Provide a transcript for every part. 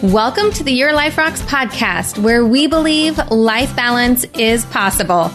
Welcome to the Your Life Rocks podcast, where we believe life balance is possible.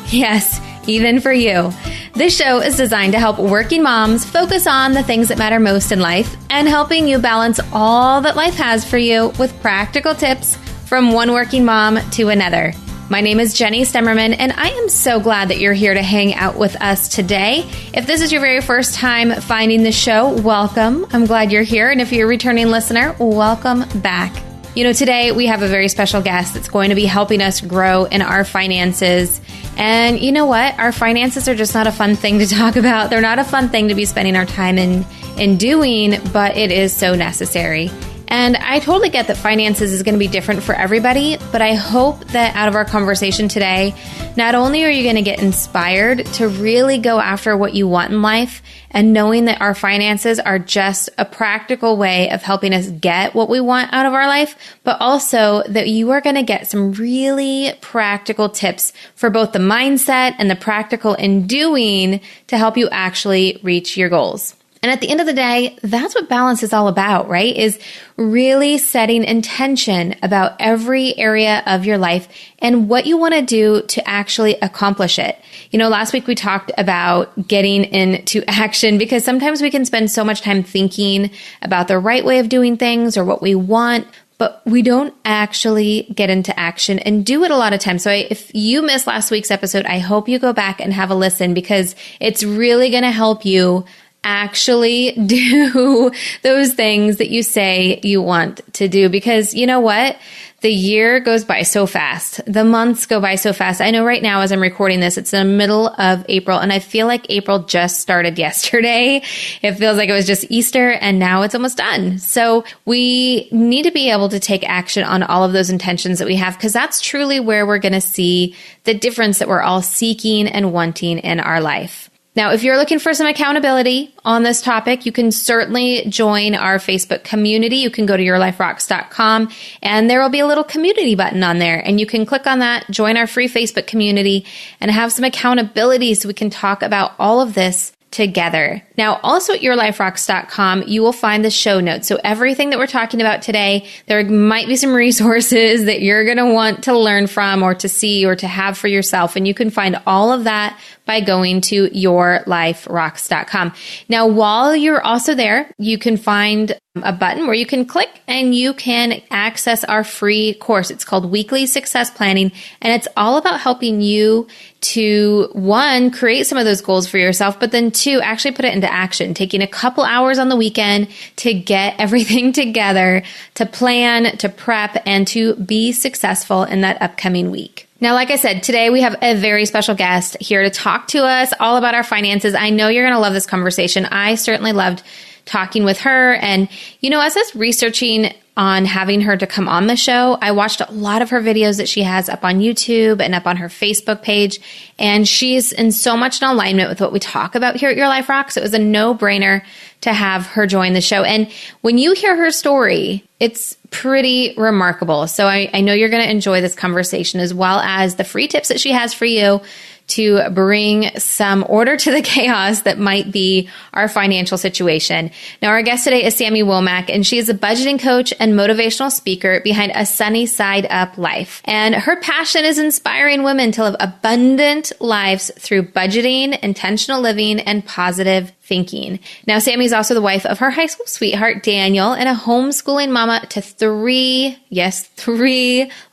Yes, even for you. This show is designed to help working moms focus on the things that matter most in life and helping you balance all that life has for you with practical tips from one working mom to another. My name is Jenny Stemmerman, and I am so glad that you're here to hang out with us today. If this is your very first time finding the show, welcome. I'm glad you're here. And if you're a returning listener, welcome back. You know, today we have a very special guest that's going to be helping us grow in our finances. And you know what? Our finances are just not a fun thing to talk about. They're not a fun thing to be spending our time in doing, but it is so necessary. And I totally get that finances is going to be different for everybody, but I hope that out of our conversation today, not only are you going to get inspired to really go after what you want in life and knowing that our finances are just a practical way of helping us get what we want out of our life, but also that you are going to get some really practical tips for both the mindset and the practical in doing to help you actually reach your goals. And at the end of the day, that's what balance is all about, right? Is really setting intention about every area of your life and what you want to do to actually accomplish it. You know, last week we talked about getting into action because sometimes we can spend so much time thinking about the right way of doing things or what we want, but we don't actually get into action and do it a lot of times. So if you missed last week's episode, I hope you go back and have a listen because it's really going to help you actually do those things that you say you want to do. Because you know what? The year goes by so fast. The months go by so fast. I know right now as I'm recording this, it's the middle of April and I feel like April just started yesterday. It feels like it was just Easter and now it's almost done. So we need to be able to take action on all of those intentions that we have because that's truly where we're going to see the difference that we're all seeking and wanting in our life. Now, if you're looking for some accountability on this topic, you can certainly join our Facebook community. You can go to yourliferocks.com and there will be a little community button on there and you can click on that, join our free Facebook community and have some accountability so we can talk about all of this together. Now, also at yourliferocks.com, you will find the show notes. So everything that we're talking about today, there might be some resources that you're going to want to learn from or to see or to have for yourself. And you can find all of that by going to yourliferocks.com. Now, while you're also there, you can find a button where you can click and you can access our free course. It's called Weekly Success Planning, and it's all about helping you to, one, create some of those goals for yourself, but then two, actually put it into action, taking a couple hours on the weekend to get everything together, to plan, to prep, and to be successful in that upcoming week. Now, like I said, today we have a very special guest here to talk to us all about our finances. I know you're going to love this conversation. I certainly loved talking with her. And, you know, as I was researching on having her to come on the show, I watched a lot of her videos that she has up on YouTube and up on her Facebook page. And she's in so much in alignment with what we talk about here at Your Life Rocks. It was a no-brainer to have her join the show. And when you hear her story, it's pretty remarkable. So I know you're going to enjoy this conversation as well as the free tips that she has for you to bring some order to the chaos that might be our financial situation. Now, our guest today is Sami Womack, and she is a budgeting coach and motivational speaker behind A Sunny Side Up Life. And her passion is inspiring women to live abundant lives through budgeting, intentional living, and positive thinking. Now, Sami's also the wife of her high school sweetheart, Daniel, and a homeschooling mama to three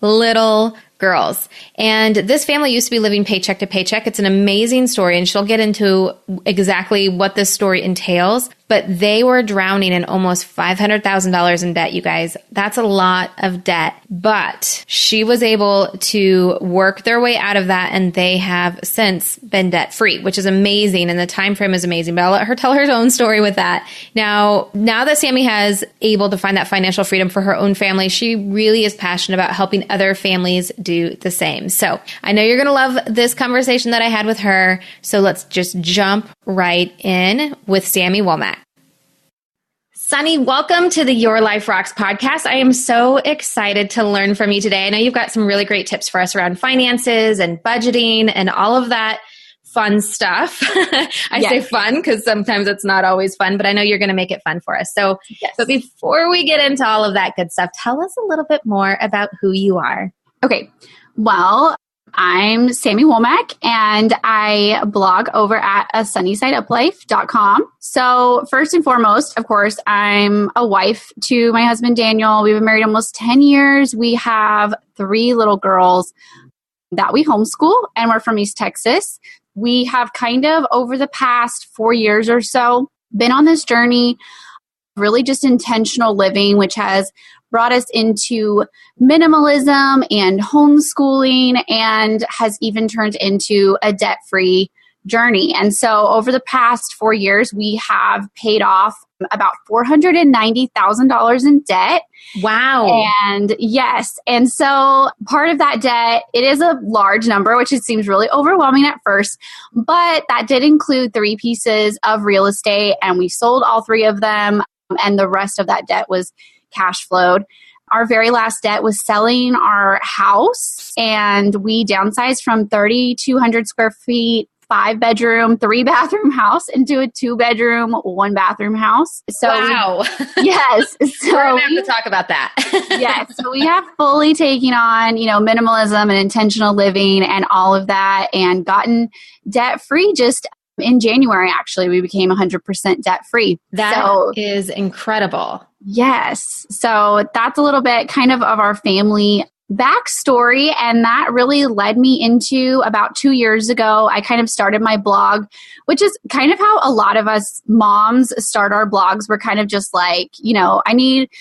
little girls. And this family used to be living paycheck to paycheck. It's an amazing story, and she'll get into exactly what this story entails. But they were drowning in almost $500,000 in debt, you guys. That's a lot of debt. But she was able to work their way out of that, and they have since been debt-free, which is amazing, and the time frame is amazing. But I'll let her tell her own story with that. Now that Sami has able to find that financial freedom for her own family, she really is passionate about helping other families do the same. So I know you're going to love this conversation that I had with her. So let's just jump right in with Sami Womack. Sunny, welcome to the Your Life Rocks podcast. I am so excited to learn from you today. I know you've got some really great tips for us around finances and budgeting and all of that fun stuff. I say fun because sometimes it's not always fun, but I know you're going to make it fun for us. So, but before we get into all of that good stuff, tell us a little bit more about who you are. Okay. Well, I'm Sami Womack, and I blog over at sunnysideuplife.com. So first and foremost, of course, I'm a wife to my husband, Daniel. We've been married almost 10 years. We have 3 little girls that we homeschool, and we're from East Texas. We have kind of over the past 4 years or so been on this journey, really just intentional living, which has brought us into minimalism and homeschooling, and has even turned into a debt-free journey. And so over the past 4 years, we have paid off about $490,000 in debt. Wow. And yes. And so part of that debt, it is a large number, which it seems really overwhelming at first, but that did include 3 pieces of real estate, and we sold all 3 of them. And the rest of that debt was cash flowed. Our very last debt was selling our house, and we downsized from 3,200 square feet, 5-bedroom, 3-bathroom house into a 2-bedroom, 1-bathroom house. So wow. Yes. So we're going to have to talk about that. Yes. So we have fully taken on, minimalism and intentional living and all of that, and gotten debt free just in January. Actually, we became 100% debt free. That is incredible. Yes. So that's a little bit kind of our family backstory. And that really led me into about 2 years ago, I kind of started my blog, which is kind of how a lot of us moms start our blogs. We're kind of just like, I need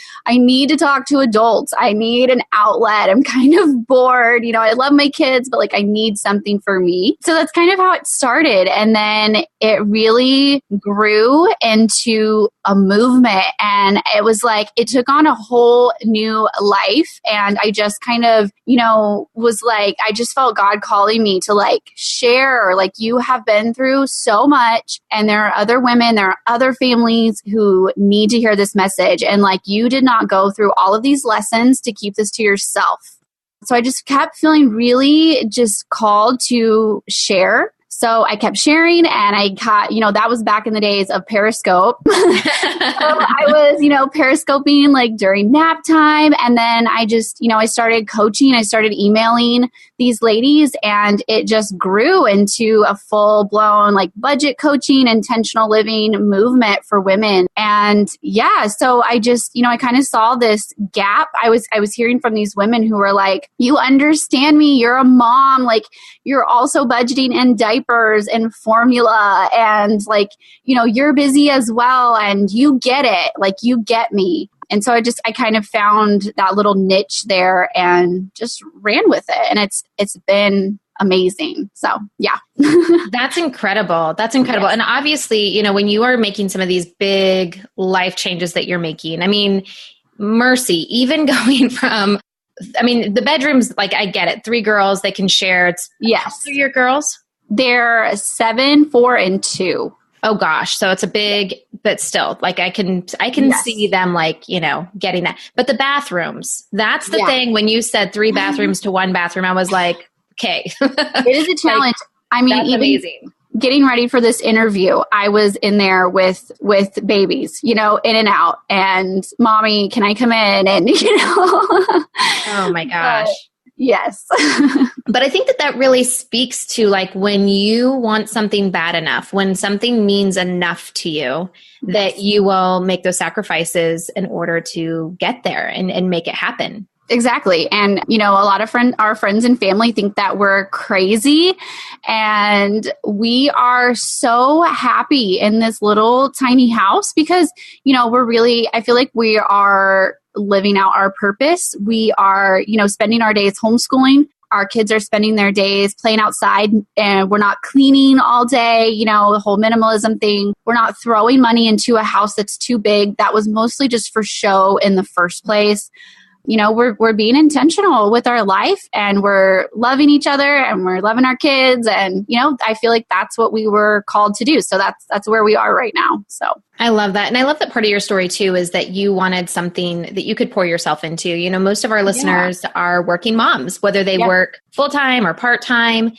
to talk to adults. I need an outlet. I'm kind of bored. I love my kids, but I need something for me. So that's kind of how it started. And then it really grew into a movement, and it was it took on a whole new life. And I just kind of, was I just felt God calling me to share, you have been through so much, and there are other women, there are other families who need to hear this message. And you did not go through all of these lessons to keep this to yourself. So I just kept feeling really just called to share. So I kept sharing, and I got, that was back in the days of Periscope. So I was, Periscoping during nap time. And then I just, I started coaching. I started emailing these ladies, and it just grew into a full blown budget coaching, intentional living movement for women. And so I just, I kind of saw this gap. I was hearing from these women who were you understand me, you're a mom, you're also budgeting in diapers and formula, and you're busy as well, and you get it, you get me. And so I kind of found that little niche there and just ran with it. And it's been amazing. So yeah. That's incredible. That's incredible. Yes. And obviously, when you are making some of these big life changes that you're making, mercy, even going from, the bedrooms, I get it. 3 girls, they can share. It's yes. 3 your girls? They're 7, 4, and 2. Oh gosh. So it's a big, but still I can yes. see them getting that. But the bathrooms, that's the thing. When you said 3 bathrooms to 1 bathroom, I was like, okay. It is a challenge. That's even amazing. Getting ready for this interview, I was in there with babies, in and out, and mommy, can I come in? And, Oh my gosh. Yes. But I think that really speaks to when you want something bad enough, when something means enough to you, that you will make those sacrifices in order to get there and make it happen. Exactly. And, a lot of our friends and family think that we're crazy, and we are so happy in this little tiny house because, I feel like we are living out our purpose. We are, spending our days homeschooling. Our kids are spending their days playing outside, and we're not cleaning all day, the whole minimalism thing. We're not throwing money into a house that's too big. That was mostly just for show in the first place. We're being intentional with our life, and we're loving each other, and we're loving our kids. And, I feel like that's what we were called to do. So that's where we are right now. So I love that. And I love that part of your story too, is that you wanted something that you could pour yourself into. Most of our listeners are working moms, whether they work full-time or part-time.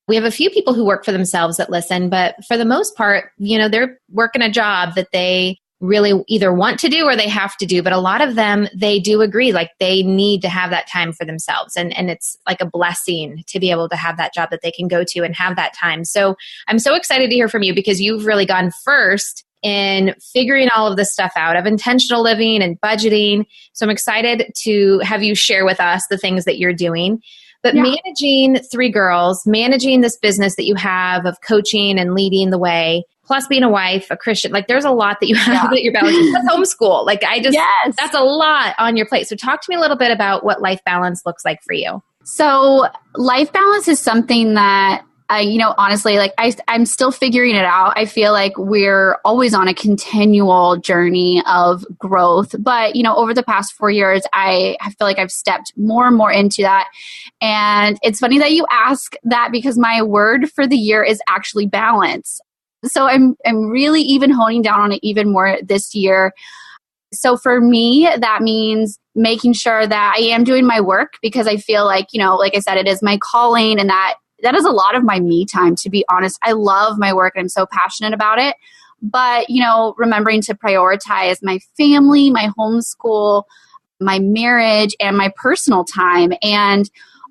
we have a few people who work for themselves that listen, but for the most part, they're working a job that they really either want to do or they have to do. But a lot of them, they do agree, like they need to have that time for themselves. And it's like a blessing to be able to have that job that they can go to and have that time. So I'm so excited to hear from you because you've really gone first in figuring all of this stuff out of intentional living and budgeting. So I'm excited to have you share with us the things that you're doing. But managing 3 girls, managing this business that you have of coaching and leading the way, plus being a wife, a Christian, like there's a lot that you have that you're balancing. That's homeschool. Like that's a lot on your plate. So talk to me a little bit about what life balance looks like for you. So life balance is something that honestly, like I'm still figuring it out. I feel like we're always on a continual journey of growth. But, over the past 4 years, I feel like I've stepped more and more into that. And it's funny that you ask that because my word for the year is actually balance. So I'm really even honing down on it even more this year. So for me, that means making sure that I am doing my work because I feel like, like I said, it is my calling and that is a lot of my me time, to be honest. I love my work and I'm so passionate about it. But, remembering to prioritize my family, my homeschool, my marriage, and my personal time. And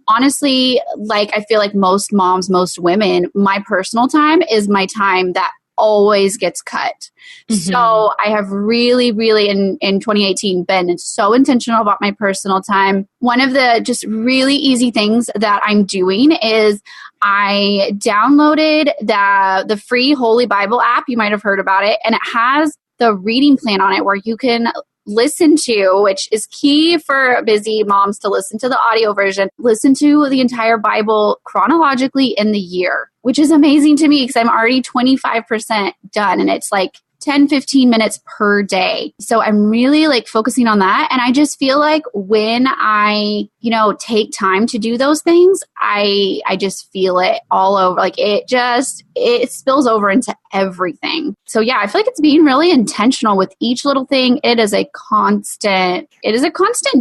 honestly, like I feel like most moms, most women, my personal time is my time that always gets cut. Mm-hmm. So I have really, really in 2018 been so intentional about my personal time. One of the just really easy things that I'm doing is I downloaded the free Holy Bible app. You might have heard about it. And it has the reading plan on it where you can listen to, which is key for busy moms to listen to the audio version, listen to the entire Bible chronologically in the year, which is amazing to me because I'm already 25% done and it's like 10, 15 minutes per day. So I'm really like focusing on that. And I just feel like when I, take time to do those things, I just feel it all over. Like it spills over into everything. So yeah, I feel like it's being really intentional with each little thing. It is a constant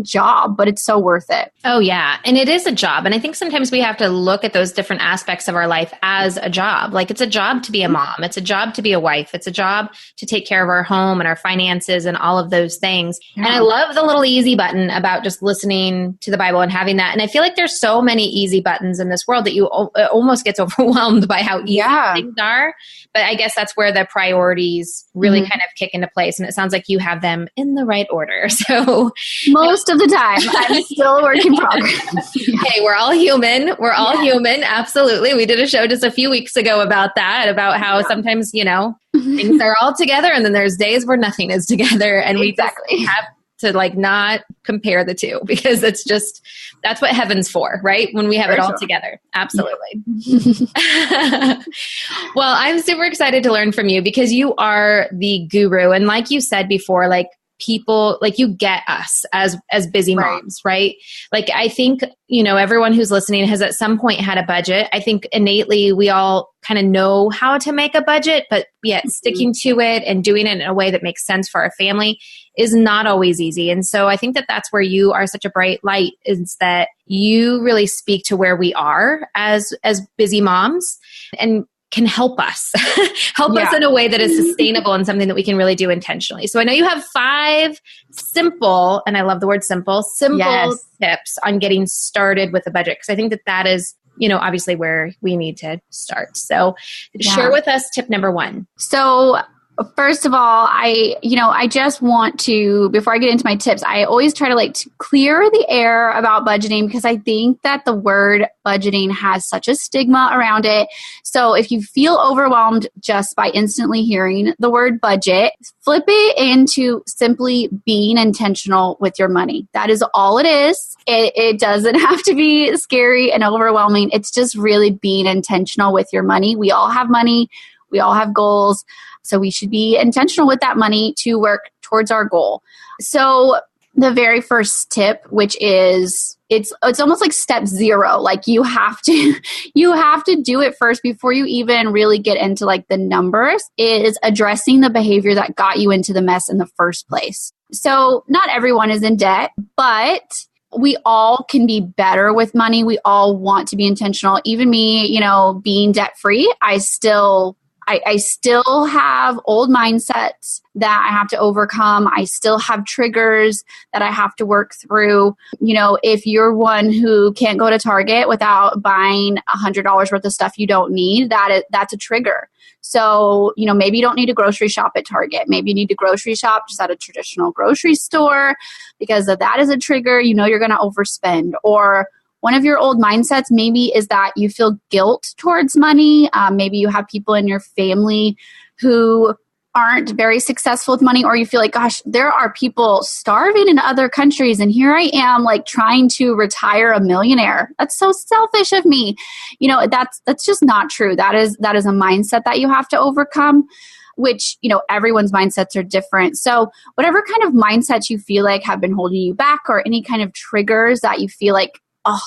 job, but it's so worth it. Oh yeah. And it is a job. And I think sometimes we have to look at those different aspects of our life as a job. Like it's a job to be a mom. It's a job to be a wife. It's a job to take care of our home and our finances and all of those things. Yeah. And I love the little easy button about just listening to the Bible and having that. And I feel like there's so many easy buttons in this world that it almost gets overwhelmed by how easy things are. But I guess that's where the priorities really kind of kick into place. And it sounds like you have them in the right order. So most of the time, I'm still a work in progress. Hey, we're all human. We're all human. Absolutely. We did a show just a few weeks ago about that, about how sometimes, things are all together and then there's days where nothing is together. And we just have to like not compare the two because that's what heaven's for, right? When we have it all together. Absolutely. Well, I'm super excited to learn from you because you are the guru. And like you said before, like people, like you get us as busy moms, right? Like I think, everyone who's listening has at some point had a budget. I think innately we all kind of know how to make a budget, but yet sticking to it and doing it in a way that makes sense for our family is not always easy. And so I think that that's where you are such a bright light, is that you really speak to where we are as busy moms and can help us in a way that is sustainable and something that we can really do intentionally. So I know you have 5 simple, and I love the word simple tips on getting started with a budget. Because I think that is, obviously where we need to start. So share with us tip number 1. So first of all, I just want to, before I get into my tips, I always try to clear the air about budgeting because I think that the word budgeting has such a stigma around it. So if you feel overwhelmed just by instantly hearing the word budget, flip it into simply being intentional with your money. That is all it is. It doesn't have to be scary and overwhelming. It's just really being intentional with your money. We all have money. We all have goals. So we should be intentional with that money to work towards our goal. So the very first tip, which is, it's almost like step 0. Like you have to do it first before you even really get into the numbers, is addressing the behavior that got you into the mess in the first place. So not everyone is in debt, but we all can be better with money. We all want to be intentional. Even me, being debt free, I still have old mindsets that I have to overcome. I still have triggers that I have to work through. If you're one who can't go to Target without buying $100 worth of stuff you don't need, that's a trigger. So, maybe you don't need to grocery shop at Target. Maybe you need to grocery shop just at a traditional grocery store, because if that is a trigger, you're going to overspend. Or one of your old mindsets maybe is that you feel guilt towards money. Maybe you have people in your family who aren't very successful with money, or you feel like, gosh, there are people starving in other countries, and here I am like trying to retire a millionaire. That's so selfish of me. That's just not true. That is a mindset that you have to overcome, which, everyone's mindsets are different. So whatever kind of mindsets you feel like have been holding you back, or any kind of triggers that you feel like,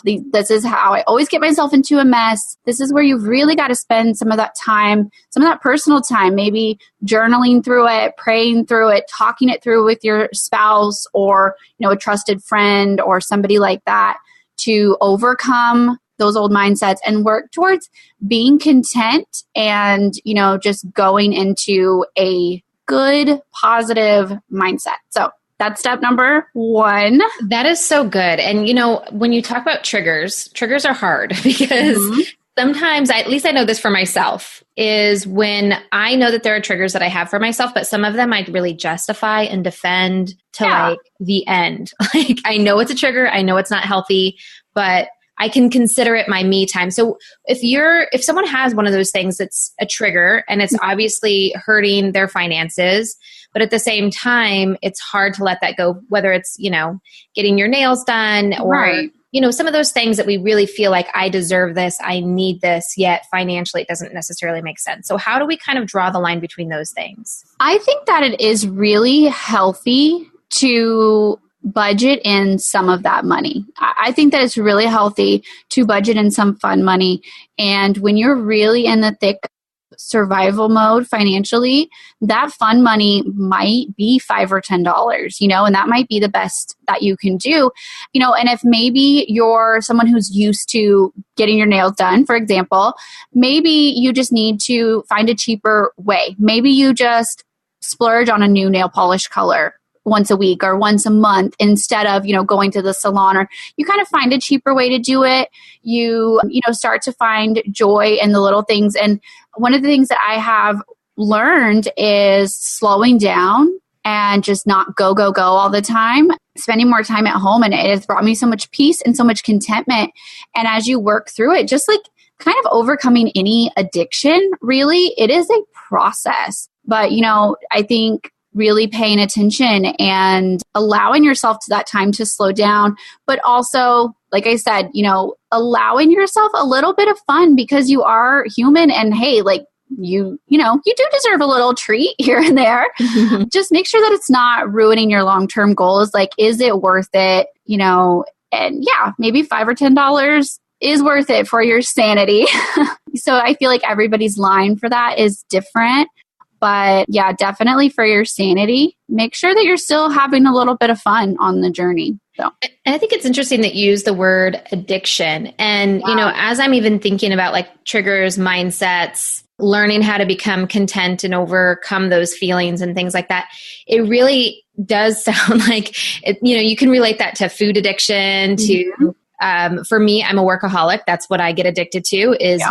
this is how I always get myself into a mess. This is where you've really got to spend some of that time, some of that personal time, maybe journaling through it, praying through it, talking it through with your spouse, or, a trusted friend or somebody like that, to overcome those old mindsets and work towards being content and, just going into a good, positive mindset. So that's step number 1. That is so good. And, when you talk about triggers are hard because sometimes, at least I know this for myself, is when I know that there are triggers that I have for myself, but some of them I'd really justify and defend to like the end. Like, I know it's a trigger. I know it's not healthy, but I can consider it my me time. So if someone has one of those things that's a trigger and it's obviously hurting their finances, but at the same time, it's hard to let that go, whether it's, getting your nails done or, some of those things that we really feel like I deserve this, I need this, yet financially it doesn't necessarily make sense. So how do we kind of draw the line between those things? I think that it is really healthy to budget in some of that money. I think that it's really healthy to budget in some fun money. And when you're really in the thick survival mode financially, that fun money might be $5 or $10, and that might be the best that you can do, and if maybe you're someone who's used to getting your nails done, for example, maybe you just need to find a cheaper way. Maybe you just splurge on a new nail polish color once a week or once a month instead of, going to the salon, or you kind of find a cheaper way to do it. You start to find joy in the little things. And one of the things that I have learned is slowing down and just not go all the time, spending more time at home. And it has brought me so much peace and so much contentment. And as you work through it, just like kind of overcoming any addiction, really, it is a process. But, I think really paying attention and allowing yourself to that time to slow down, but also, like I said, allowing yourself a little bit of fun, because you are human, and hey, like you do deserve a little treat here and there. Just make sure that it's not ruining your long-term goals. Like, is it worth it? And yeah, maybe $5 or $10 is worth it for your sanity. So I feel like everybody's line for that is different. But yeah, definitely for your sanity, make sure that you're still having a little bit of fun on the journey. So. And I think it's interesting that you use the word addiction. And, as I'm even thinking about like triggers, mindsets, learning how to become content and overcome those feelings and things like that, it really does sound like, you can relate that to food addiction, to for me, I'm a workaholic. That's what I get addicted to is,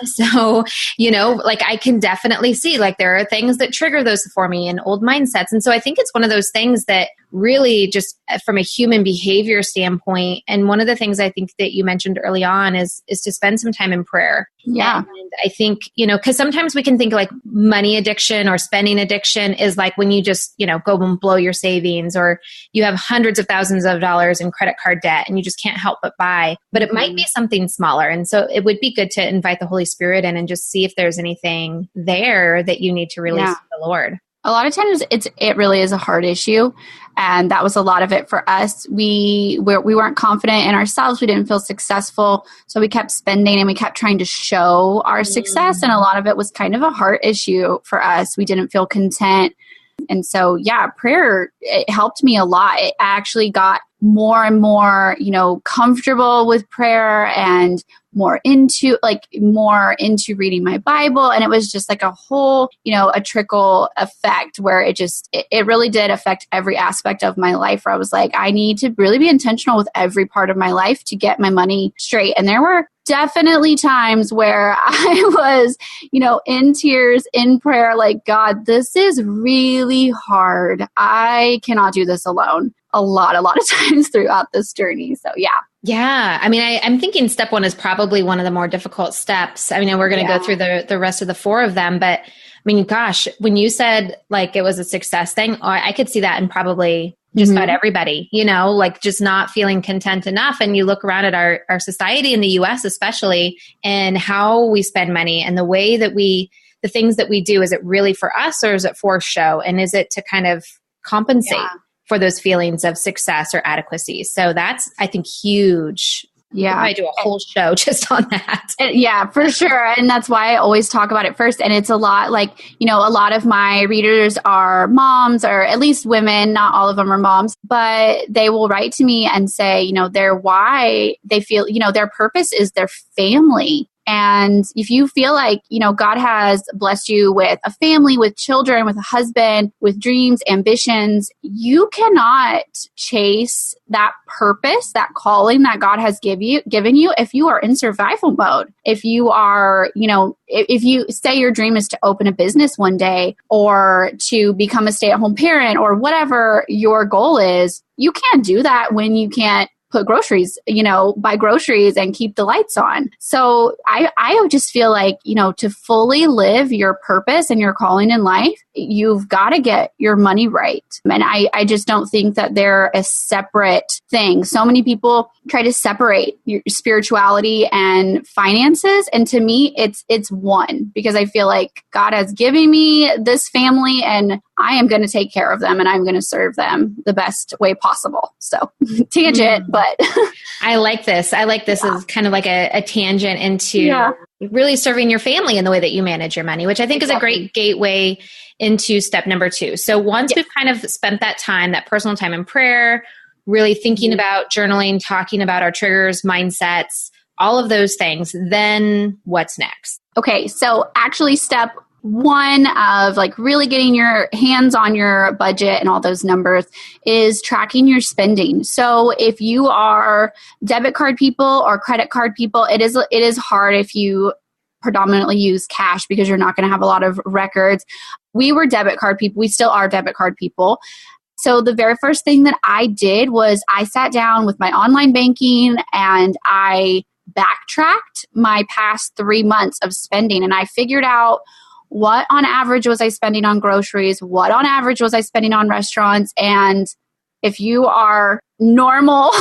so, like I can definitely see like there are things that trigger those for me and old mindsets. And so I think it's one of those things that really just from a human behavior standpoint. And one of the things I think that you mentioned early on is to spend some time in prayer. Yeah. And I think, because sometimes we can think like money addiction or spending addiction is like when you just, go and blow your savings, or you have hundreds of thousands of dollars in credit card debt and you just can't help but buy. But it might be something smaller. And so it would be good to invite the Holy Spirit in and just see if there's anything there that you need to release to the Lord. A lot of times it really is a hard issue. And that was a lot of it for us. We weren't confident in ourselves. We didn't feel successful. So we kept spending and we kept trying to show our success. And a lot of it was kind of a heart issue for us. We didn't feel content. And so, yeah, prayer, it helped me a lot. I actually got more and more, comfortable with prayer and more into reading my Bible. And it was just like a whole, a trickle effect where it really did affect every aspect of my life, where I was like, I need to really be intentional with every part of my life to get my money straight. And there were definitely times where I was, in tears, in prayer, like, God, this is really hard. I cannot do this alone. A lot of times throughout this journey. So yeah. Yeah. I mean, I'm thinking step one is probably one of the more difficult steps. I mean, we're going to go through the rest of the 4 of them, but I mean, gosh, when you said like it was a success thing, I could see that in probably just about everybody, like just not feeling content enough. And you look around at our society in the US, especially, and how we spend money and the way that the things that we do, is it really for us or is it for show? And is it to kind of compensate for those feelings of success or adequacy? So that's, I think, huge. Yeah. I do a whole show just on that. Yeah, for sure. And that's why I always talk about it first. And it's a lot like, a lot of my readers are moms, or at least women. Not all of them are moms, but they will write to me and say, their why they feel, their purpose is their family. And if you feel like, God has blessed you with a family, with children, with a husband, with dreams, ambitions, you cannot chase that purpose, that calling that God has given you if you are in survival mode. If you are, if you say your dream is to open a business one day or to become a stay-at-home parent or whatever your goal is, you can't do that when you can't put groceries, buy groceries and keep the lights on. So I just feel like, to fully live your purpose and your calling in life, you've got to get your money right. And I just don't think that they're a separate thing. So many people try to separate your spirituality and finances. And to me, it's one, because I feel like God has given me this family and I am going to take care of them and I'm going to serve them the best way possible. So tangent, but I like this. As kind of like a tangent into really serving your family in the way that you manage your money, which I think is a great gateway into step number 2. So once we've kind of spent that time, that personal time in prayer, really thinking about journaling, talking about our triggers, mindsets, all of those things, then what's next? Okay. So actually step 1 of like really getting your hands on your budget and all those numbers is tracking your spending. So if you are debit card people or credit card people, it is hard if you predominantly use cash because you're not going to have a lot of records. We were debit card people. We still are debit card people. So the very first thing that I did was I sat down with my online banking and I backtracked my past 3 months of spending, and I figured out what on average was I spending on groceries, what on average was I spending on restaurants. And if you are normal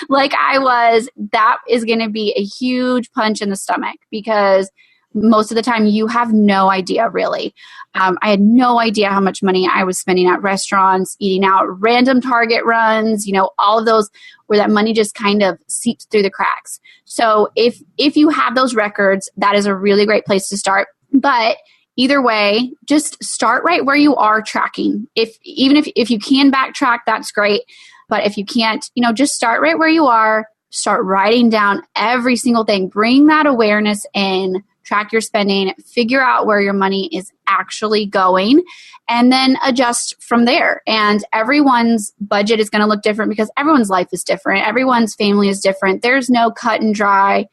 like I was, that is going to be a huge punch in the stomach, because most of the time you have no idea really. I had no idea how much money I was spending at restaurants, eating out, random Target runs, all of those where that money just kind of seeps through the cracks. So if you have those records, that is a really great place to start. But either way, just start right where you are tracking. If you can backtrack, that's great. But if you can't, just start right where you are. Start writing down every single thing. Bring that awareness in. Track your spending. Figure out where your money is actually going, and then adjust from there. And everyone's budget is going to look different because everyone's life is different. Everyone's family is different. There's no cut and dry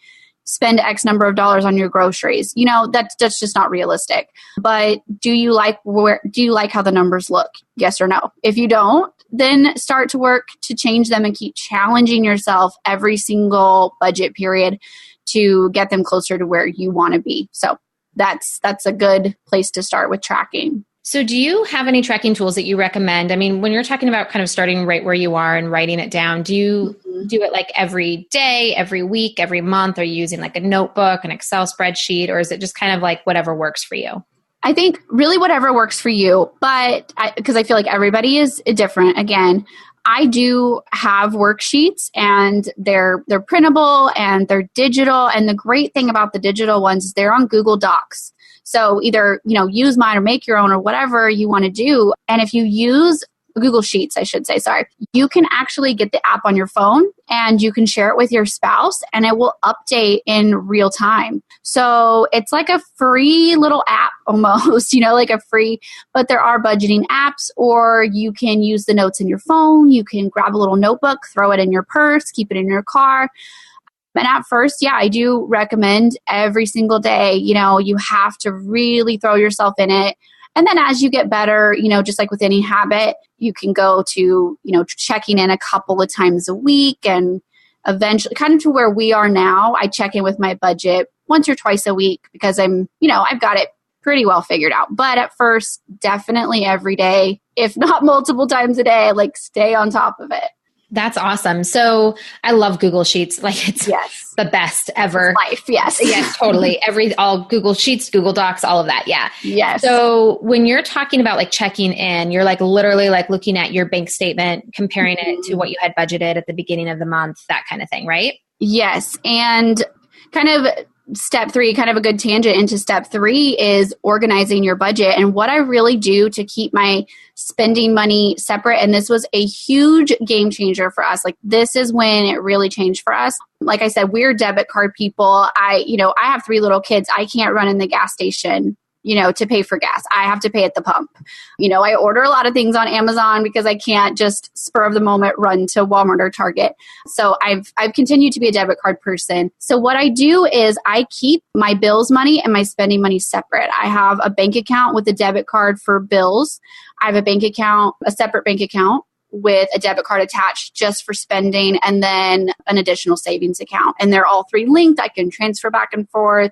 spend X number of dollars on your groceries. That's just not realistic. But do you like how the numbers look? Yes or no? If you don't, then start to work to change them and keep challenging yourself every single budget period to get them closer to where you want to be. So that's a good place to start with tracking. So do you have any tracking tools that you recommend? I mean, when you're talking about kind of starting right where you are and writing it down, do you do it like every day, every week, every month? Are you using like a notebook, an Excel spreadsheet, or is it just kind of like whatever works for you? I think really whatever works for you, but because I feel like everybody is different. Again, I do have worksheets and they're printable and they're digital. And the great thing about the digital ones is they're on Google Docs. So either, use mine or make your own or whatever you want to do. And if you use Google Sheets, I should say, sorry, you can actually get the app on your phone and you can share it with your spouse and it will update in real time. So it's like a free little app almost, but there are budgeting apps, or you can use the notes in your phone. You can grab a little notebook, throw it in your purse, keep it in your car. And at first, I do recommend every single day, you have to really throw yourself in it. And then as you get better, just like with any habit, you can go to, checking in a couple of times a week, and eventually kind of to where we are now, I check in with my budget once or twice a week because I've got it pretty well figured out. But at first, definitely every day, if not multiple times a day, stay on top of it. That's awesome. So I love Google Sheets. It's the best ever. It's life, yes. Yes, totally. All Google Sheets, Google Docs, all of that. Yeah. Yes. So when you're talking about checking in, you're literally looking at your bank statement, comparing it to what you had budgeted at the beginning of the month, that kind of thing, right? Yes. And kind of step 3, kind of a good tangent into step 3 is organizing your budget. And what I really do to keep my spending money separate, and this was a huge game changer for us. This is when it really changed for us. Like I said, we're debit card people. I have 3 little kids. I can't run in the gas station, to pay for gas. I have to pay at the pump. I order a lot of things on Amazon because I can't just spur of the moment run to Walmart or Target. So I've continued to be a debit card person. So what I do is I keep my bills money and my spending money separate. I have a bank account with a debit card for bills. I have a separate bank account with a debit card attached just for spending, and then an additional savings account. And they're all 3 linked. I can transfer back and forth.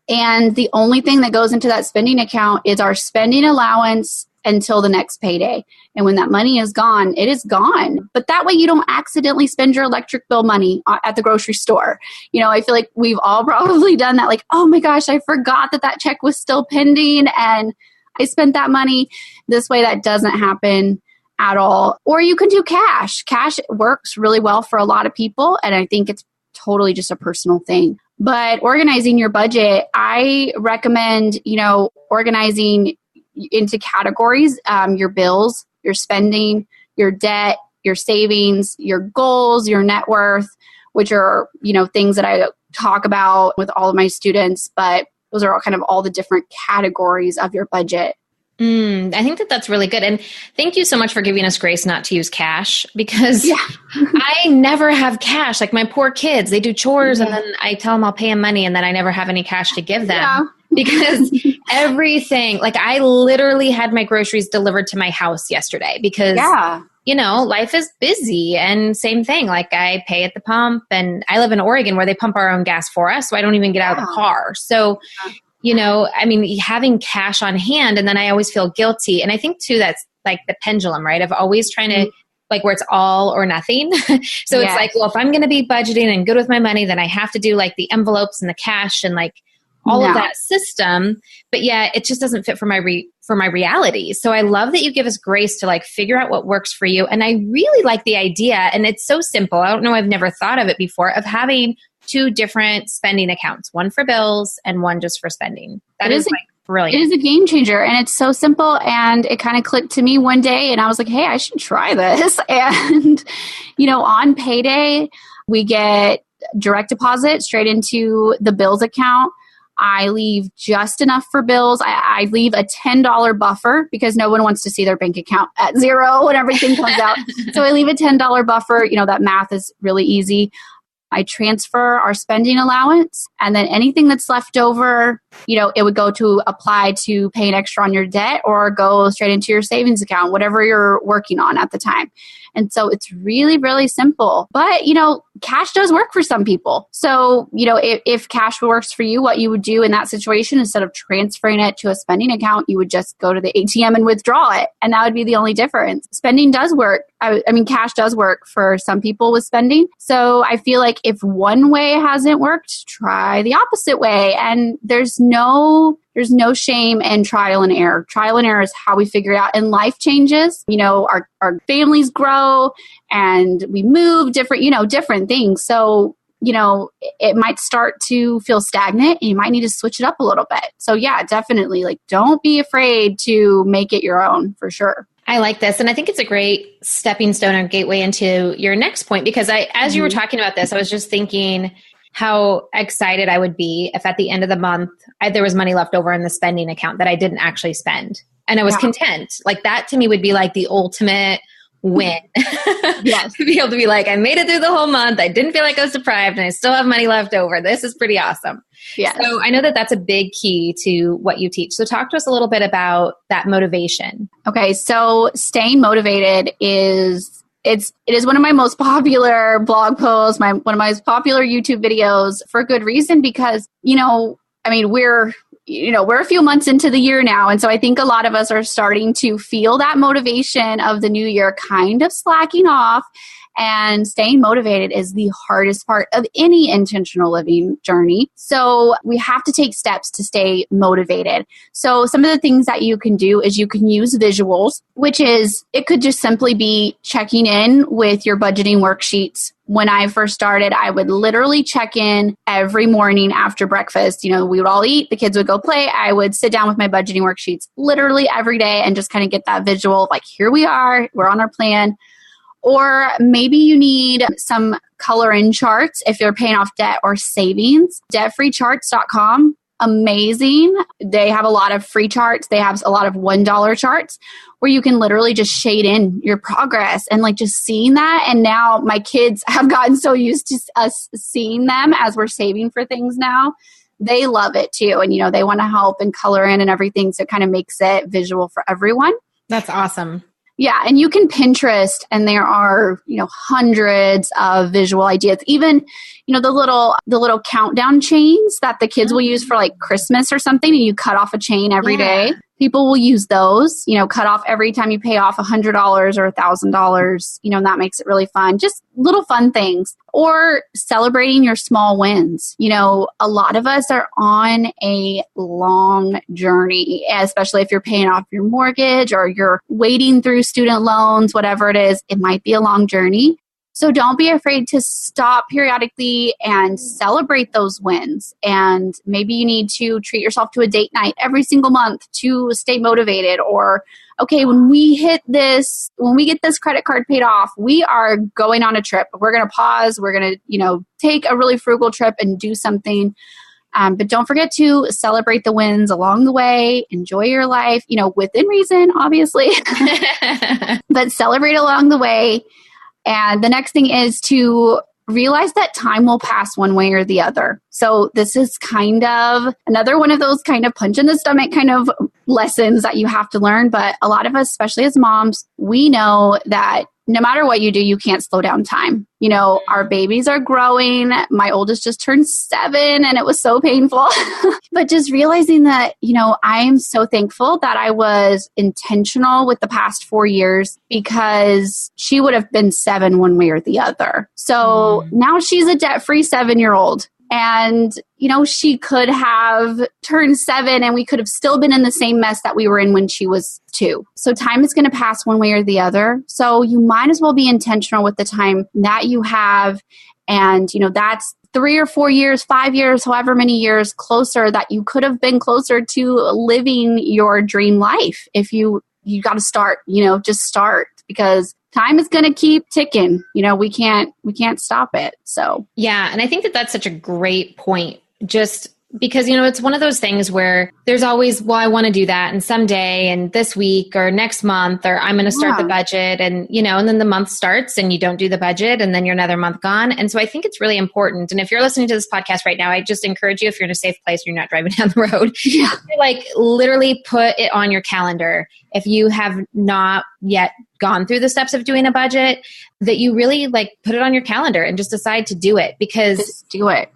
And the only thing that goes into that spending account is our spending allowance until the next payday. And when that money is gone, it is gone. But that way you don't accidentally spend your electric bill money at the grocery store. I feel like we've all probably done that. Oh my gosh, I forgot that check was still pending and I spent that money. This way that doesn't happen at all. Or you can do cash. Cash works really well for a lot of people. And I think it's totally just a personal thing. But organizing your budget, I recommend, organizing into categories, your bills, your spending, your debt, your savings, your goals, your net worth, which are, things that I talk about with all of my students. But those are all kind of all the different categories of your budget. I think that's really good. And thank you so much for giving us grace not to use cash, because I never have cash. My poor kids, they do chores and then I tell them I'll pay them money and then I never have any cash to give them because everything, I literally had my groceries delivered to my house yesterday because, life is busy, and same thing. I pay at the pump, and I live in Oregon where they pump our own gas for us. So I don't even get out of the car. So having cash on hand, and then I always feel guilty. And I think too, that's the pendulum, right? Of always trying to where it's all or nothing. So it's well, if I'm going to be budgeting and good with my money, then I have to do the envelopes and the cash and all of that system. But it just doesn't fit for my reality. So I love that you give us grace to figure out what works for you. And I really like the idea, and it's so simple. I don't know, I've never thought of it before, of having 2 different spending accounts, one for bills and one just for spending. That is brilliant. It is a game changer, and it's so simple, and it kind of clicked to me one day, and I was like, hey, I should try this. And, on payday, we get direct deposit straight into the bills account. I leave just enough for bills. I leave a $10 buffer because no one wants to see their bank account at 0 when everything comes out. So I leave a $10 buffer. That math is really easy. I transfer our spending allowance, and then anything that's left over, it would go to apply to paying extra on your debt or go straight into your savings account, whatever you're working on at the time. And so it's really, really simple. But, cash does work for some people. So, if cash works for you, what you would do in that situation, instead of transferring it to a spending account, you would just go to the ATM and withdraw it. And that would be the only difference. Spending does work. Cash does work for some people with spending. So I feel like if one way hasn't worked, try the opposite way. And there's no shame in trial and error. Trial and error is how we figure it out. And life changes. Our families grow and we move different things. So, it might start to feel stagnant and you might need to switch it up a little bit. So yeah, definitely like don't be afraid to make it your own for sure. I like this. And I think it's a great stepping stone or gateway into your next point, because as you were talking about this, I was just thinking how excited I would be if at the end of the month, there was money left over in the spending account that I didn't actually spend. And I was content. Like that to me would be like the ultimate win. Yes. To be able to be like, I made it through the whole month. I didn't feel like I was deprived and I still have money left over. This is pretty awesome. Yes. So I know that that's a big key to what you teach. So talk to us a little bit about that motivation. Okay. So staying motivated it is one of my most popular blog posts, one of my most popular YouTube videos for good reason, because, we're a few months into the year now. And so I think a lot of us are starting to feel that motivation of the new year kind of slacking off. And staying motivated is the hardest part of any intentional living journey. So we have to take steps to stay motivated. So some of the things that you can do is you can use visuals, which is, it could just simply be checking in with your budgeting worksheets. When I first started, I would literally check in every morning after breakfast. We would all eat, the kids would go play. I would sit down with my budgeting worksheets literally every day and just kind of get that visual of like, here we are, we're on our plan. Or maybe you need some color in charts if you're paying off debt or savings. Debtfreecharts.com, amazing. They have a lot of free charts. They have a lot of $1 charts where you can literally just shade in your progress and like just seeing that. And now my kids have gotten so used to us seeing them as we're saving for things now. They love it too. And, they want to help and color in and everything. So it kind of makes it visual for everyone. That's awesome. Yeah. And you can Pinterest and there are, hundreds of visual ideas. Even, the little countdown chains that the kids will use for like Christmas or something, and you cut off a chain every day. People will use those, cut off every time you pay off $100 or $1,000, and that makes it really fun. Just little fun things. Or celebrating your small wins. A lot of us are on a long journey, especially if you're paying off your mortgage or you're wading through student loans, whatever it is, it might be a long journey. So don't be afraid to stop periodically and celebrate those wins. And maybe you need to treat yourself to a date night every single month to stay motivated. Or, okay, when we get this credit card paid off, we are going on a trip. We're going to pause. We're going to, take a really frugal trip and do something. But don't forget to celebrate the wins along the way. Enjoy your life, within reason, obviously, but celebrate along the way. And the next thing is to realize that time will pass one way or the other. So this is kind of another one of those kind of punch in the stomach kind of lessons that you have to learn. But a lot of us, especially as moms, we know that no matter what you do, you can't slow down time. Our babies are growing. My oldest just turned 7 and it was so painful. But just realizing that, I'm so thankful that I was intentional with the past 4 years, because she would have been 7 one way or the other. So now she's a debt-free 7-year-old. And, she could have turned 7 and we could have still been in the same mess that we were in when she was 2. So time is going to pass one way or the other. So you might as well be intentional with the time that you have. And, that's 3 or 4 years, 5 years, however many years closer that you could have been closer to living your dream life. If you got to start, just start, because time is going to keep ticking. We can't stop it. So, yeah. And I think that that's such a great point, just because, it's one of those things where there's always, well, I want to do that. And someday and this week or next month, or I'm going to start the budget and, and then the month starts and you don't do the budget and then you're another month gone. And so I think it's really important. And if you're listening to this podcast right now, I just encourage you, if you're in a safe place, you're not driving down the road, like literally put it on your calendar. If you have not yet gone through the steps of doing a budget, that you really put it on your calendar and just decide to do it, because just do it.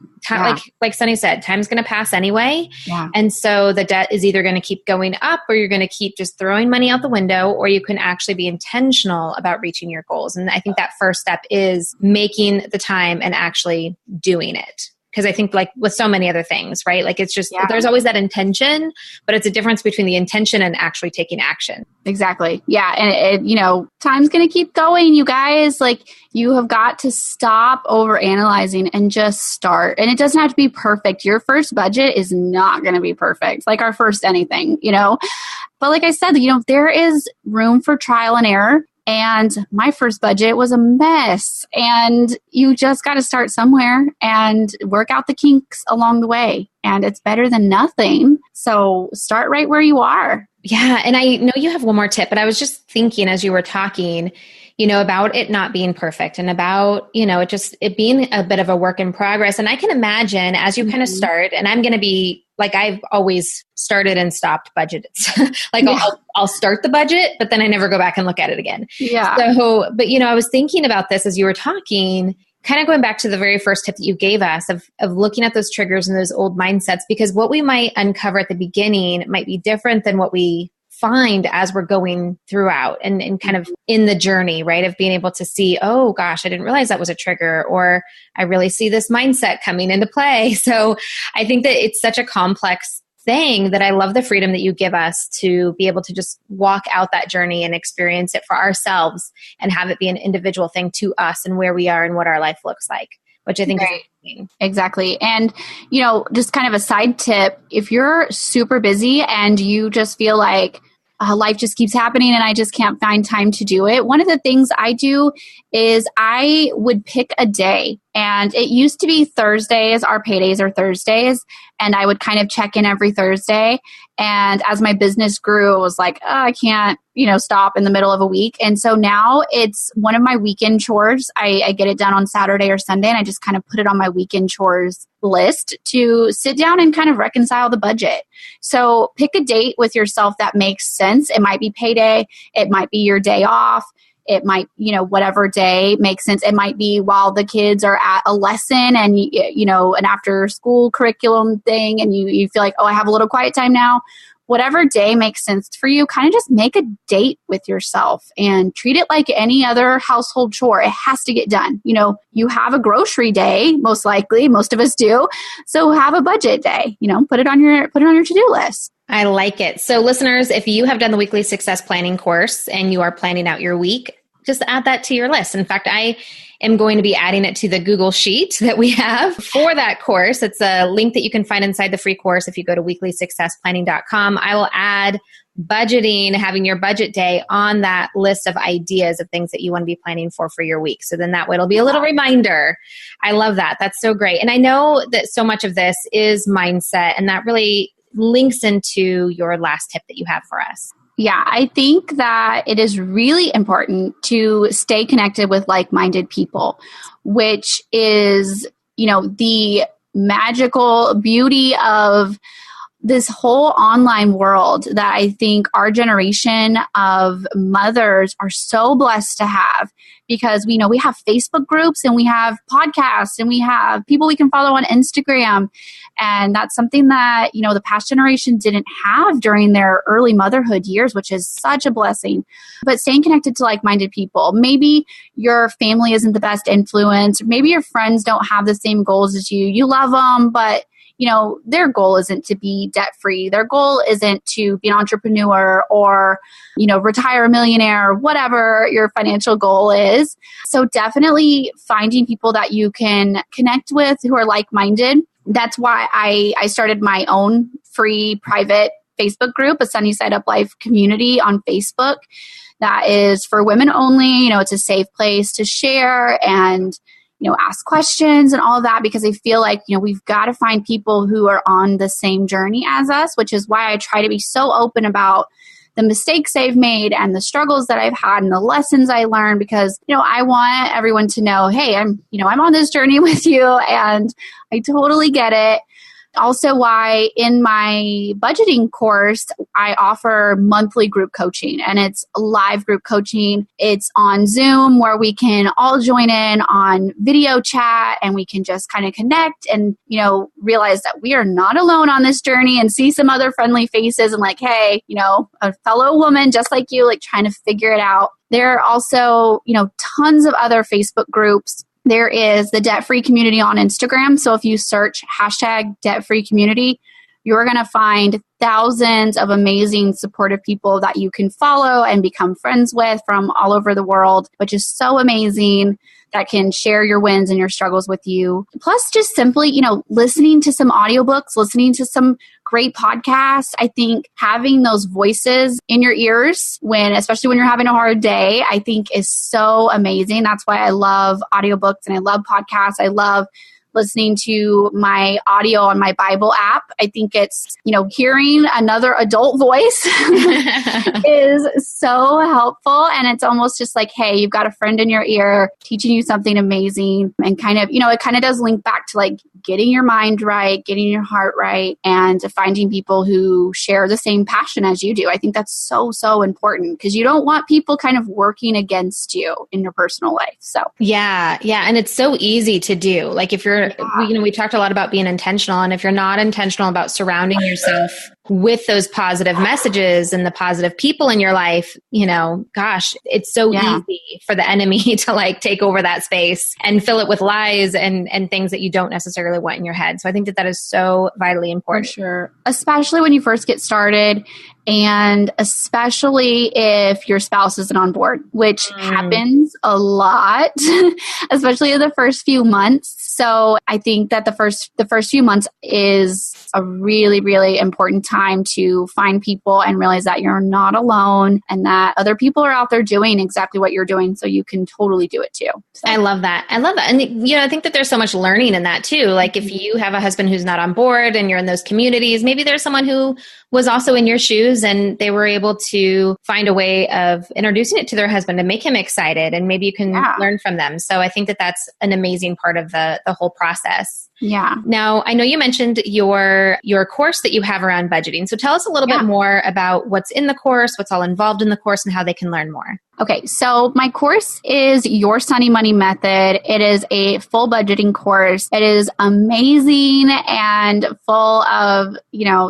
Like Sunny said, time's going to pass anyway. Yeah. And so the debt is either going to keep going up, or you're going to keep just throwing money out the window, or you can actually be intentional about reaching your goals. And I think that first step is making the time and actually doing it. Because I think like with so many other things, right? Like it's just, there's always that intention, but it's a difference between the intention and actually taking action. Exactly. Yeah. And time's going to keep going, you guys. Like you have got to stop over analyzing and just start. And it doesn't have to be perfect. Your first budget is not going to be perfect. Like our first anything, But like I said, there is room for trial and error. And my first budget was a mess. And you just got to start somewhere and work out the kinks along the way. And it's better than nothing. So start right where you are. Yeah. And I know you have one more tip, but I was just thinking as you were talking, about it not being perfect and about, it being a bit of a work in progress. And I can imagine as you kind of start, and I'm going to be like, I've always started and stopped budgets. I'll start the budget, but then I never go back and look at it again. Yeah. So, but I was thinking about this as you were talking, kind of going back to the very first tip that you gave us of looking at those triggers and those old mindsets, because what we might uncover at the beginning might be different than what we find as we're going throughout and kind of in the journey, right? Of being able to see, oh gosh, I didn't realize that was a trigger, or I really see this mindset coming into play. So I think that it's such a complex thing that I love the freedom that you give us to be able to just walk out that journey and experience it for ourselves and have it be an individual thing to us and where we are and what our life looks like, which I think is amazing. Exactly. And, just kind of a side tip, if you're super busy and you just feel like life just keeps happening and I just can't find time to do it, one of the things I do is I would pick a day. And it used to be Thursdays, our paydays are Thursdays. And I would kind of check in every Thursday. And as my business grew, it was like, I can't, stop in the middle of a week. And so now it's one of my weekend chores. I get it done on Saturday or Sunday, and I just kind of put it on my weekend chores list to sit down and kind of reconcile the budget. So pick a date with yourself that makes sense. It might be payday. It might be your day off. It might, whatever day makes sense. It might be while the kids are at a lesson and, an after school curriculum thing, and you feel like, I have a little quiet time now. Whatever day makes sense for you, kind of just make a date with yourself and treat it like any other household chore. It has to get done. You have a grocery day, most likely, most of us do. So have a budget day, put it on your to-do list. I like it. So listeners, if you have done the weekly success planning course and you are planning out your week, just add that to your list. In fact, I am going to be adding it to the Google Sheet that we have for that course. It's a link that you can find inside the free course if you go to weeklysuccessplanning.com. I will add budgeting, having your budget day on that list of ideas of things that you want to be planning for your week. So then that way it'll be a little reminder. I love that. That's so great. And I know that so much of this is mindset, and that really links into your last tip that you have for us. Yeah, I think that it is really important to stay connected with like-minded people, which is, the magical beauty of this whole online world that I think our generation of mothers are so blessed to have, because we have Facebook groups and we have podcasts and we have people we can follow on Instagram. And that's something that, the past generation didn't have during their early motherhood years, which is such a blessing. But staying connected to like-minded people. Maybe your family isn't the best influence. Maybe your friends don't have the same goals as you. You love them, but their goal isn't to be debt-free. Their goal isn't to be an entrepreneur or, retire a millionaire, whatever your financial goal is. So definitely finding people that you can connect with who are like-minded. That's why I started my own free private Facebook group, a Sunny Side Up Life community on Facebook that is for women only. It's a safe place to share and ask questions and all of that, because I feel like, we've got to find people who are on the same journey as us, which is why I try to be so open about the mistakes I've made and the struggles that I've had and the lessons I learned, because, I want everyone to know, hey, I'm on this journey with you and I totally get it. Also why in my budgeting course, I offer monthly group coaching, and it's live group coaching. It's on Zoom where we can all join in on video chat and we can just kind of connect and, realize that we are not alone on this journey and see some other friendly faces and like, hey, a fellow woman just like you, like trying to figure it out. There are also, tons of other Facebook groups there is the Debt Free Community on Instagram. So if you search hashtag Debt Free Community, you're going to find thousands of amazing supportive people that you can follow and become friends with from all over the world, which is so amazing, that can share your wins and your struggles with you. Plus, just simply, listening to some audiobooks, listening to some great podcasts. I think having those voices in your ears especially when you're having a hard day, I think is so amazing. That's why I love audiobooks and I love podcasts. I love listening to my audio on my Bible app. I think it's, hearing another adult voice is so helpful. And it's almost just like, hey, you've got a friend in your ear teaching you something amazing. And kind of, it kind of does link back to like getting your mind right, getting your heart right, and finding people who share the same passion as you do. I think that's so, so important because you don't want people kind of working against you in your personal life. So yeah. And it's so easy to do. Like if you're, we talked a lot about being intentional, and if you're not intentional about surrounding yourself with those positive messages and the positive people in your life, gosh, it's so easy for the enemy to like take over that space and fill it with lies and things that you don't necessarily want in your head. So I think that is so vitally important. For sure. Especially when you first get started, and especially if your spouse isn't on board, which happens a lot, especially in the first few months. So I think that the first few months is a really, really important time to find people and realize that you're not alone and that other people are out there doing exactly what you're doing. So you can totally do it too. So. I love that. And, I think that there's so much learning in that too. Like if you have a husband who's not on board and you're in those communities, maybe there's someone who was also in your shoes and they were able to find a way of introducing it to their husband and make him excited, and maybe you can learn from them. So I think that that's an amazing part of the whole process. Yeah. Now, I know you mentioned your course that you have around budgeting. So tell us a little bit more about what's in the course, what's all involved in the course, and how they can learn more. Okay, so my course is Your Sunny Money Method. It is a full budgeting course. It is amazing and full of,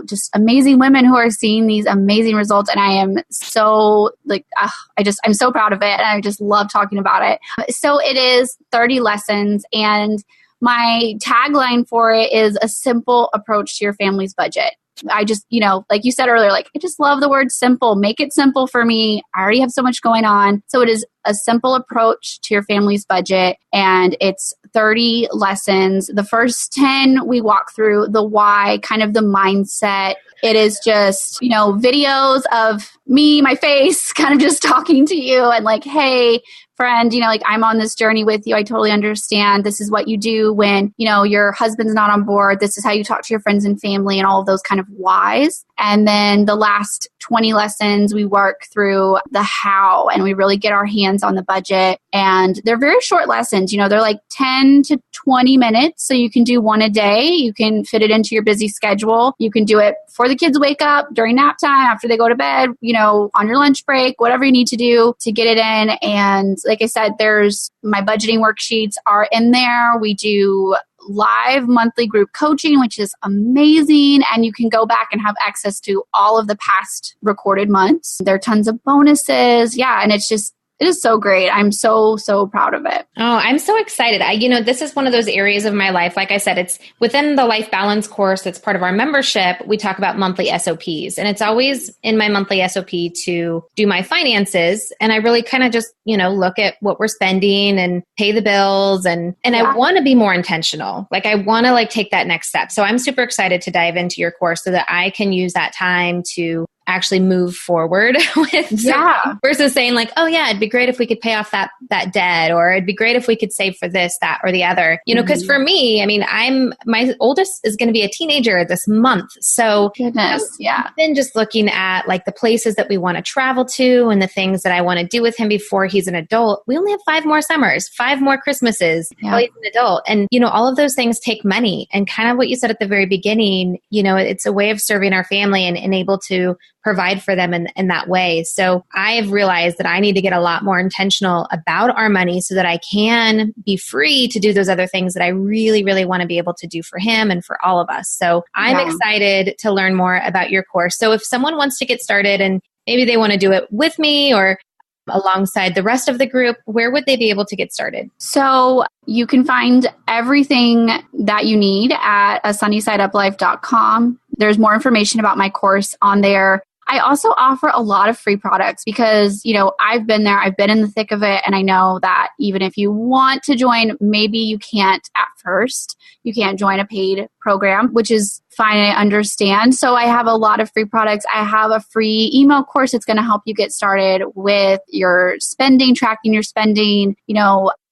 just amazing women who are seeing these amazing results. And I am so I'm so proud of it. And I just love talking about it. So it is 30 lessons, and my tagline for it is a simple approach to your family's budget. I just, like you said earlier, I just love the word simple. Make it simple for me. I already have so much going on. So it is a simple approach to your family's budget, and it's 30 lessons. The first 10, we walk through the why, kind of the mindset. It is just, videos of me, my face, kind of just talking to you and like, hey, friend, I'm on this journey with you. I totally understand. This is what you do when, your husband's not on board. This is how you talk to your friends and family, and all of those kind of whys. And then the last 20 lessons, we work through the how, and we really get our hands on the budget. And they're very short lessons. They're like 10 to 20 minutes. So you can do one a day. You can fit it into your busy schedule. You can do it before the kids wake up, during nap time, after they go to bed, on your lunch break, whatever you need to do to get it in. And like I said, there's my budgeting worksheets are in there. We do live monthly group coaching, which is amazing. And you can go back and have access to all of the past recorded months. There are tons of bonuses. Yeah. And it is so great. I'm so, so proud of it. Oh, I'm so excited. This is one of those areas of my life. Like I said, it's within the Life Balance course. It's part of our membership. We talk about monthly SOPs, and it's always in my monthly SOP to do my finances. And I really kind of just, look at what we're spending and pay the bills. And I want to be more intentional. Like I want to take that next step. So I'm super excited to dive into your course so that I can use that time to actually move forward with versus saying oh yeah, it'd be great if we could pay off that debt, or it'd be great if we could save for this, that, or the other, because for me, my oldest is going to be a teenager this month. So I've been just looking at the places that we want to travel to and the things that I want to do with him before he's an adult. We only have 5 more summers, 5 more Christmases while he's an adult. And, all of those things take money, and kind of what you said at the very beginning, it's a way of serving our family and able to provide for them in that way. So I have realized that I need to get a lot more intentional about our money so that I can be free to do those other things that I really, really want to be able to do for him and for all of us. So I'm excited to learn more about your course. So if someone wants to get started and maybe they want to do it with me, or alongside the rest of the group, where would they be able to get started? So you can find everything that you need at sunnysideuplife.com. There's more information about my course on there. I also offer a lot of free products because, I've been there, I've been in the thick of it. And I know that even if you want to join, maybe you can't at first. You can't join a paid program, which is fine. I understand. So I have a lot of free products. I have a free email course that's going to help you get started with your spending, tracking your spending,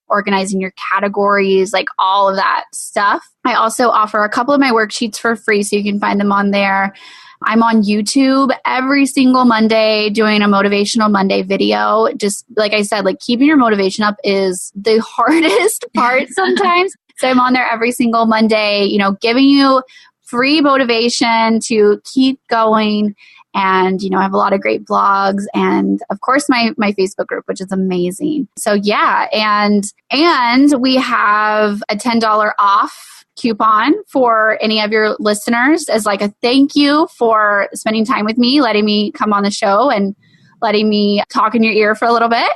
organizing your categories, like all of that stuff. I also offer a couple of my worksheets for free, so you can find them on there. I'm on YouTube every single Monday doing a Motivational Monday video. Just like I said, keeping your motivation up is the hardest part sometimes. So I'm on there every single Monday, giving you free motivation to keep going. And, I have a lot of great blogs and of course my Facebook group, which is amazing. So yeah. And we have a $10 off coupon for any of your listeners as a thank you for spending time with me, letting me come on the show and letting me talk in your ear for a little bit.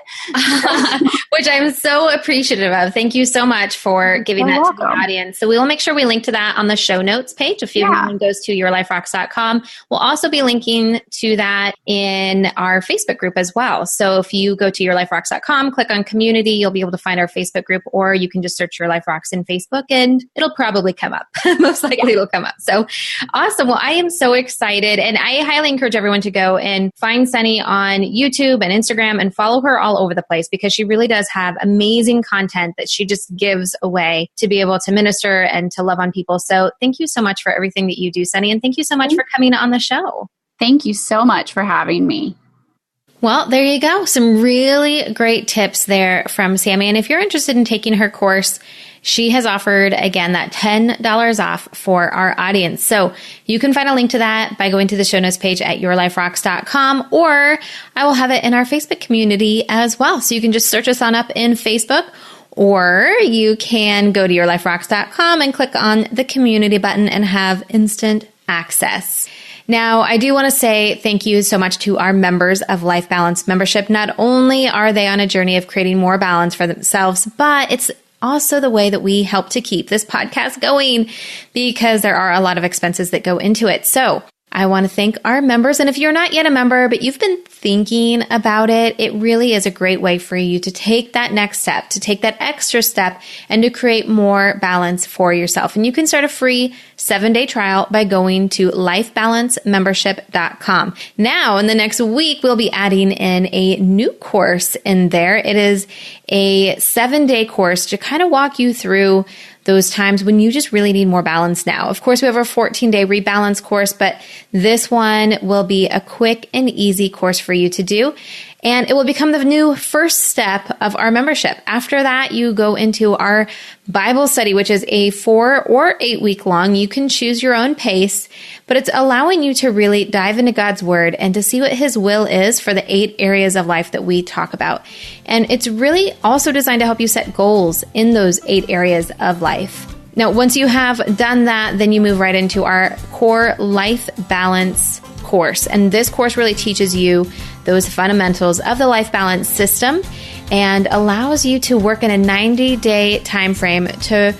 Which I'm so appreciative of. Thank you so much for giving that to the audience. So we will make sure we link to that on the show notes page. If anyone goes to yourliferocks.com, we'll also be linking to that in our Facebook group as well. So if you go to yourliferocks.com, click on community, you'll be able to find our Facebook group, or you can just search Your Life Rocks in Facebook and it'll probably come up. Most likely it'll come up. So awesome. Well, I am so excited, and I highly encourage everyone to go and find Sunny on YouTube and Instagram and follow her all over the place, because she really does have amazing content that she just gives away to be able to minister and to love on people. So thank you so much for everything that you do, Sunny. And thank you so much for coming on the show. Thank you so much for having me. Well, there you go. Some really great tips there from Sami. And if you're interested in taking her course, she has offered, again, that $10 off for our audience. So you can find a link to that by going to the show notes page at yourliferocks.com, or I will have it in our Facebook community as well. So you can just search us on up in Facebook, or you can go to yourliferocks.com and click on the community button and have instant access. Now, I do want to say thank you so much to our members of Life Balance membership. Not only are they on a journey of creating more balance for themselves, but it's also the way that we help to keep this podcast going, because there are a lot of expenses that go into it. So I want to thank our members. And if you're not yet a member, but you've been thinking about it, it really is a great way for you to take that next step, to take that extra step, and to create more balance for yourself. And you can start a free 7-day trial by going to lifebalancemembership.com. Now, in the next week, we'll be adding in a new course in there. It is a 7-day course to kind of walk you through those times when you just really need more balance now. Of course, we have our 14-day rebalance course, but this one will be a quick and easy course for you to do. And it will become the new first step of our membership. After that, you go into our Bible study, which is a 4 or 8 week long. You can choose your own pace, but it's allowing you to really dive into God's word and to see what his will is for the 8 areas of life that we talk about. And it's really also designed to help you set goals in those 8 areas of life. Now, once you have done that, then you move right into our core life balance course. And this course really teaches you those fundamentals of the life balance system and allows you to work in a 90-day time frame to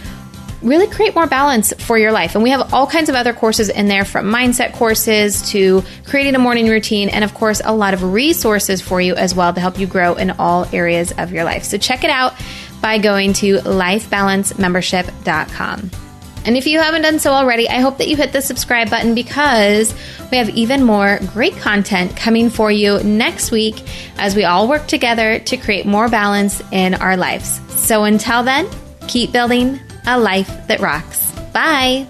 really create more balance for your life. And we have all kinds of other courses in there, from mindset courses to creating a morning routine, and of course, a lot of resources for you as well to help you grow in all areas of your life. So check it out by going to lifebalancemembership.com. And if you haven't done so already, I hope that you hit the subscribe button, because we have even more great content coming for you next week as we all work together to create more balance in our lives. So until then, keep building a life that rocks. Bye.